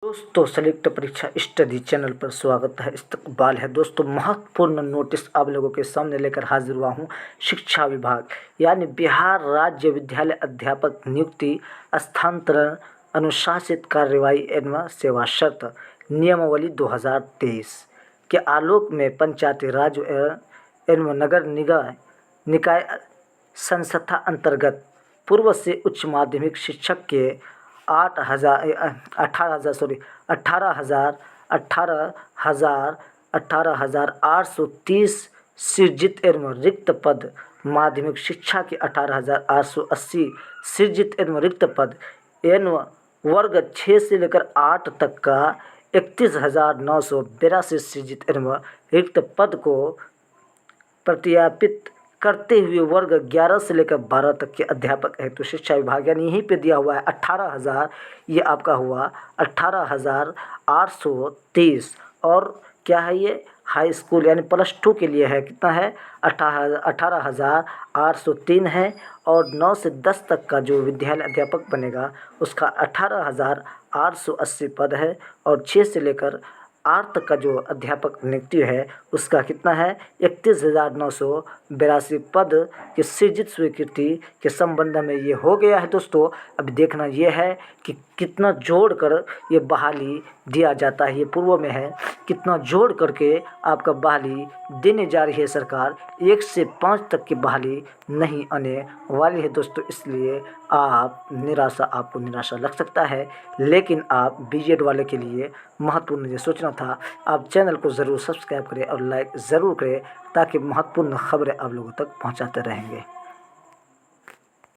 दोस्तों संयुक्त परीक्षा स्टडी चैनल पर स्वागत है। इस्तकबाल है दोस्तों। महत्वपूर्ण नोटिस आप लोगों के सामने लेकर हाजिर हुआ हूँ। शिक्षा विभाग यानी बिहार राज्य विद्यालय अध्यापक नियुक्ति स्थानांतरण अनुशासित कार्रवाई एवं सेवा शर्त नियमावली 2023 के आलोक में पंचायती राज एवं नगर निकाय संस्था अंतर्गत पूर्व से उच्च माध्यमिक शिक्षक के 18,830 सृजित एवं रिक्त पद, माध्यमिक शिक्षा के 18,880 सृजित एवं रिक्त पद एवं वर्ग 6 से लेकर 8 तक का 31,982 सृजित एवं रिक्त पद को प्रत्यापित करते हुए वर्ग 11 से लेकर 12 तक के अध्यापक हेतु शिक्षा विभाग यानी यहीं पे दिया हुआ है 18,000, ये आपका हुआ 18,830। और क्या है ये हाई स्कूल यानी +2 के लिए है, कितना है 18,803 है। और 9 से 10 तक का जो विद्यालय अध्यापक बनेगा उसका 18,880 पद है। और 6 से लेकर 8 तक का जो अध्यापक नियुक्ति है उसका कितना है 31,982 पद की सृजित स्वीकृति के संबंध में ये हो गया है दोस्तों। अब देखना ये है कि कितना जोड़ कर ये बहाली दिया जाता है। ये पूर्व में है कितना जोड़ करके आपका बहाली देने जा रही है सरकार। 1 से 5 तक की बहाली नहीं आने वाली है दोस्तों। इसलिए आपको निराशा लग सकता है, लेकिन आप बीजेड वाले के लिए महत्वपूर्ण ये सोचना था। आप चैनल को ज़रूर सब्सक्राइब करें और लाइक ज़रूर करें ताकि महत्वपूर्ण खबरें आप लोगों तक पहुंचाते रहेंगे।